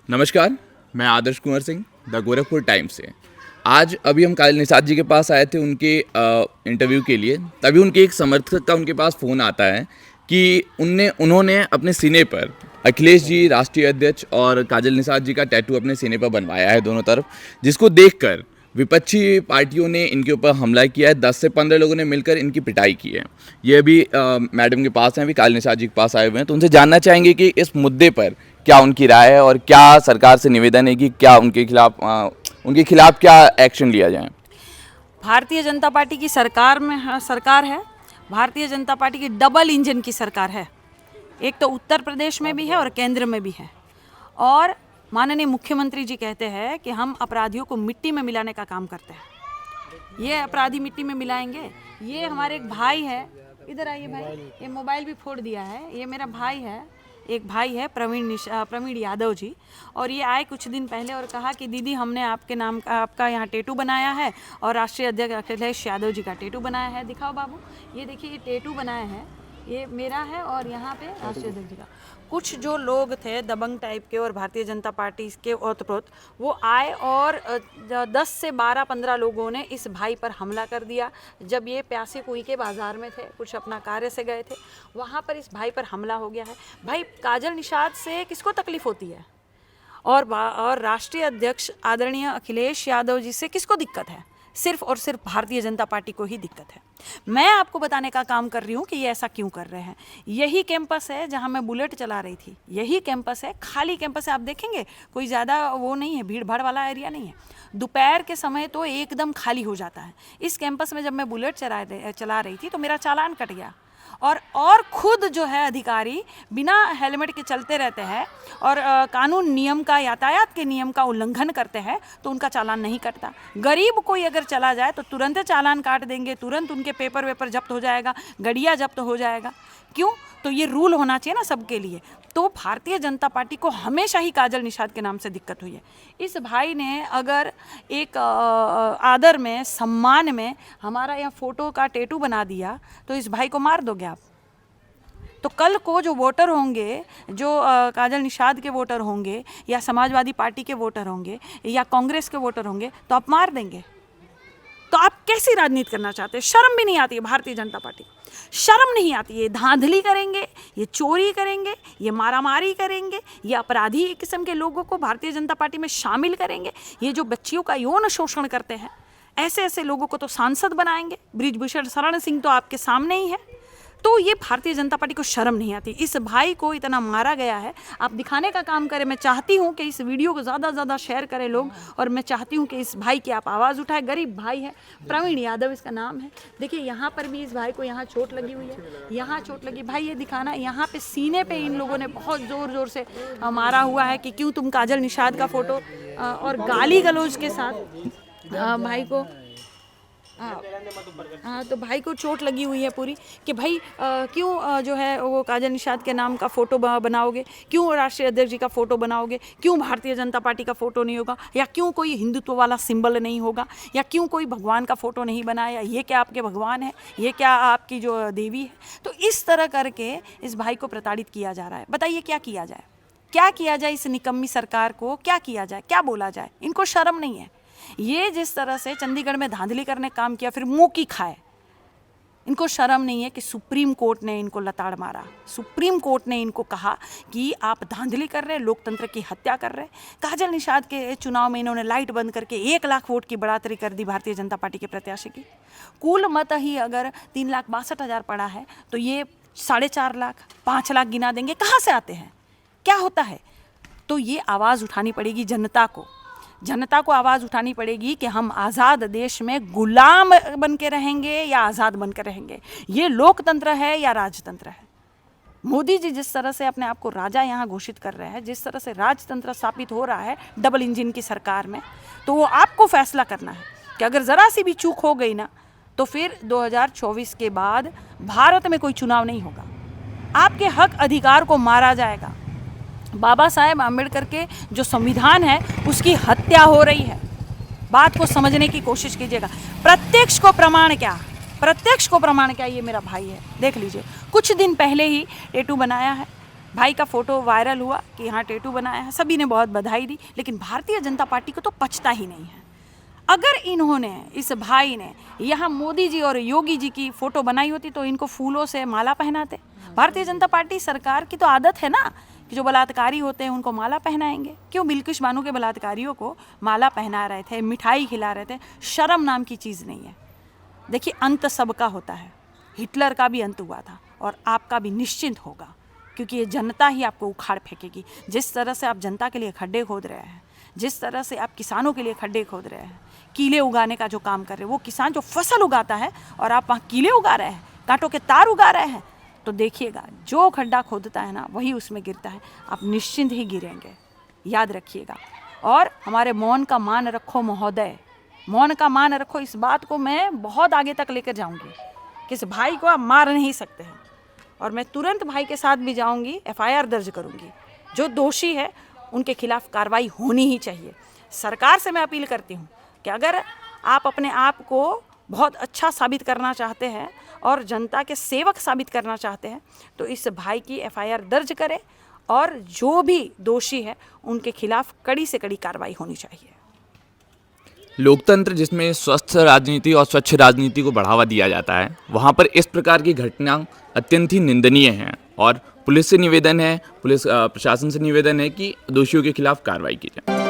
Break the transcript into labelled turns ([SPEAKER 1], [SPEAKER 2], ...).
[SPEAKER 1] नमस्कार, मैं आदर्श Kunwar Singh the Gorakhpur times से। आज अभी हम काजल निषाद जी के पास आए थे उनके इंटरव्यू के लिए। तभी उनके एक समर्थक का उनके पास फ़ोन आता है कि उन्होंने अपने सीने पर अखिलेश जी राष्ट्रीय अध्यक्ष और काजल निषाद जी का टैटू अपने सीने पर बनवाया है दोनों तरफ, जिसको देखकर विपक्षी पार्टियों ने इनके ऊपर हमला किया है। 10 से 15 लोगों ने मिलकर इनकी पिटाई की है। ये अभी मैडम के पास हैं, अभी काजल निषाद जी के पास आए हुए हैं, तो उनसे जानना चाहेंगे कि इस मुद्दे पर क्या उनकी राय है और क्या सरकार से निवेदन है कि क्या उनके खिलाफ क्या एक्शन लिया जाए।
[SPEAKER 2] भारतीय जनता पार्टी की सरकार है। भारतीय जनता पार्टी की डबल इंजन की सरकार है। एक तो उत्तर प्रदेश में भी है और केंद्र में भी है। और माननीय मुख्यमंत्री जी कहते हैं कि हम अपराधियों को मिट्टी में मिलाने का काम करते हैं। ये अपराधी मिट्टी में मिलाएंगे। ये हमारे एक भाई है, इधर आइए भाई, ये मोबाइल भी फोड़ दिया है। ये मेरा भाई है, एक भाई है प्रवीण यादव जी। और ये आए कुछ दिन पहले और कहा कि दीदी हमने आपके नाम का आपका यहाँ टैटू बनाया है और राष्ट्रीय अध्यक्ष अखिलेश यादव जी का टैटू बनाया है। दिखाओ बाबू, ये देखिए, ये टैटू बनाया है, ये मेरा है और यहाँ पे राष्ट्रीय अध्यक्ष जी का। कुछ जो लोग थे दबंग टाइप के और भारतीय जनता पार्टी के ओतप्रोत, वो आए और 10 से 12-15 लोगों ने इस भाई पर हमला कर दिया। जब ये प्यासे कुई के बाज़ार में थे, कुछ अपना कार्य से गए थे, वहाँ पर इस भाई पर हमला हो गया है। भाई, काजल निषाद से किसको तकलीफ़ होती है और राष्ट्रीय अध्यक्ष आदरणीय अखिलेश यादव जी से किसको दिक्कत है? सिर्फ और सिर्फ भारतीय जनता पार्टी को ही दिक्कत है। मैं आपको बताने का काम कर रही हूँ कि ये ऐसा क्यों कर रहे हैं। यही कैंपस है जहाँ मैं बुलेट चला रही थी, यही कैंपस है, खाली कैंपस है। आप देखेंगे कोई ज़्यादा वो नहीं है, भीड़ भाड़ वाला एरिया नहीं है। दोपहर के समय तो एकदम खाली हो जाता है। इस कैंपस में जब मैं बुलेट चला रही थी तो मेरा चालान कट गया। और खुद जो है अधिकारी बिना हेलमेट के चलते रहते हैं और कानून नियम का, यातायात के नियम का उल्लंघन करते हैं तो उनका चालान नहीं कटता। गरीब कोई अगर चला जाए तो तुरंत चालान काट देंगे, तुरंत उनके पेपर जब्त हो जाएगा, गड़िया जब्त हो जाएगा। क्यों? तो ये रूल होना चाहिए ना सबके लिए। तो भारतीय जनता पार्टी को हमेशा ही काजल निषाद के नाम से दिक्कत हुई है। इस भाई ने अगर एक आदर में, सम्मान में हमारा यहाँ फ़ोटो का टैटू बना दिया तो इस भाई को मार दोगे आप? तो कल को जो वोटर होंगे, जो काजल निषाद के वोटर होंगे या समाजवादी पार्टी के वोटर होंगे या कांग्रेस के वोटर होंगे तो आप मार देंगे। तो आप कैसी राजनीति करना चाहते हैं? शर्म भी नहीं आती है भारतीय जनता पार्टी, शर्म नहीं आती है। ये धांधली करेंगे, ये चोरी करेंगे, ये मारामारी करेंगे, ये अपराधी किस्म के लोगों को भारतीय जनता पार्टी में शामिल करेंगे। ये जो बच्चियों का यौन शोषण करते हैं, ऐसे ऐसे लोगों को तो सांसद बनाएंगे। बृजभूषण शरण सिंह तो आपके सामने ही है। तो ये भारतीय जनता पार्टी को शर्म नहीं आती। इस भाई को इतना मारा गया है, आप दिखाने का काम करें। मैं चाहती हूँ कि इस वीडियो को ज़्यादा से ज़्यादा शेयर करें लोग, और मैं चाहती हूँ कि इस भाई की आप आवाज़ उठाएं। गरीब भाई है, प्रवीण यादव इसका नाम है। देखिए यहाँ पर भी इस भाई को यहाँ चोट लगी हुई है, यहाँ चोट लगी। भाई ये दिखाना, यहाँ पे सीने पे इन लोगों ने बहुत ज़ोर ज़ोर से मारा हुआ है कि क्यों तुम काजल निषाद का फ़ोटो, और गाली गलौज के साथ भाई को, हाँ, तो भाई को चोट लगी हुई है पूरी कि भाई क्यों जो है वो काजल निषाद के नाम का फ़ोटो बनाओगे, क्यों राष्ट्रीय अध्यक्ष जी का फ़ोटो बनाओगे, क्यों भारतीय जनता पार्टी का फ़ोटो नहीं होगा, या क्यों कोई हिंदुत्व वाला सिंबल नहीं होगा, या क्यों कोई भगवान का फ़ोटो नहीं बनाया, ये क्या आपके भगवान है, ये क्या आपकी जो देवी है। तो इस तरह करके इस भाई को प्रताड़ित किया जा रहा है। बताइए क्या किया जाए, क्या किया जाए इस निकम्मी सरकार को, क्या किया जाए, क्या बोला जाए? इनको शर्म नहीं है। ये जिस तरह से चंडीगढ़ में धांधली करने काम किया, फिर मुंह की खाए। इनको शर्म नहीं है कि सुप्रीम कोर्ट ने इनको लताड़ मारा। सुप्रीम कोर्ट ने इनको कहा कि आप धांधली कर रहे हैं, लोकतंत्र की हत्या कर रहे हैं। काजल निषाद के चुनाव में इन्होंने लाइट बंद करके 1 लाख वोट की बढ़ोतरी कर दी भारतीय जनता पार्टी के प्रत्याशी की। कुल मत ही अगर 3,62,000 पड़ा है तो ये 4.5 लाख, 5 लाख गिना देंगे। कहाँ से आते हैं, क्या होता है? तो ये आवाज़ उठानी पड़ेगी जनता को। जनता को आवाज़ उठानी पड़ेगी कि हम आज़ाद देश में गुलाम बन के रहेंगे या आज़ाद बन के रहेंगे। ये लोकतंत्र है या राजतंत्र है? मोदी जी जिस तरह से अपने आप को राजा यहाँ घोषित कर रहे हैं, जिस तरह से राजतंत्र स्थापित हो रहा है डबल इंजन की सरकार में, तो वो आपको फैसला करना है कि अगर ज़रा सी भी चूक हो गई ना तो फिर 2024 के बाद भारत में कोई चुनाव नहीं होगा। आपके हक अधिकार को मारा जाएगा। बाबा साहेब आम्बेडकर के जो संविधान है उसकी हत्या हो रही है। बात को समझने की कोशिश कीजिएगा। प्रत्यक्ष को प्रमाण क्या, प्रत्यक्ष को प्रमाण क्या, ये मेरा भाई है, देख लीजिए। कुछ दिन पहले ही टैटू बनाया है, भाई का फोटो वायरल हुआ कि यहाँ टैटू बनाया है, सभी ने बहुत बधाई दी, लेकिन भारतीय जनता पार्टी को तो पचता ही नहीं है। अगर इन्होंने, इस भाई ने यहाँ मोदी जी और योगी जी की फोटो बनाई होती तो इनको फूलों से माला पहनाते। भारतीय जनता पार्टी सरकार की तो आदत है ना कि जो बलात्कारी होते हैं उनको माला पहनाएंगे। क्यों बिल्किश बानो के बलात्कारियों को माला पहना रहे थे, मिठाई खिला रहे थे? शर्म नाम की चीज़ नहीं है। देखिए, अंत सबका होता है। हिटलर का भी अंत हुआ था और आपका भी निश्चिंत होगा, क्योंकि ये जनता ही आपको उखाड़ फेंकेगी। जिस तरह से आप जनता के लिए खड्डे खोद रहे हैं, जिस तरह से आप किसानों के लिए खड्डे खोद रहे हैं, कीले उगाने का जो काम कर रहे हैं, वो किसान जो फसल उगाता है और आप वहाँ कीले उगा रहे हैं, कांटों के तार उगा रहे हैं, तो देखिएगा जो खड्डा खोदता है ना वही उसमें गिरता है। आप निश्चिंत ही गिरेंगे, याद रखिएगा। और हमारे मौन का मान रखो महोदय, मौन का मान रखो। इस बात को मैं बहुत आगे तक लेकर जाऊंगी कि इस भाई को आप मार नहीं सकते हैं, और मैं तुरंत भाई के साथ भी जाऊंगी, FIR दर्ज करूंगी। जो दोषी है उनके खिलाफ कार्रवाई होनी ही चाहिए। सरकार से मैं अपील करती हूँ कि अगर आप अपने आप को बहुत अच्छा साबित करना चाहते हैं और जनता के सेवक साबित करना चाहते हैं तो इस भाई की FIR दर्ज करें, और जो भी दोषी है उनके खिलाफ कड़ी से कड़ी कार्रवाई होनी चाहिए।
[SPEAKER 1] लोकतंत्र जिसमें स्वस्थ राजनीति और स्वच्छ राजनीति को बढ़ावा दिया जाता है, वहाँ पर इस प्रकार की घटना अत्यंत ही निंदनीय है, और पुलिस से निवेदन है, पुलिस प्रशासन से निवेदन है कि दोषियों के खिलाफ कार्रवाई की जाए।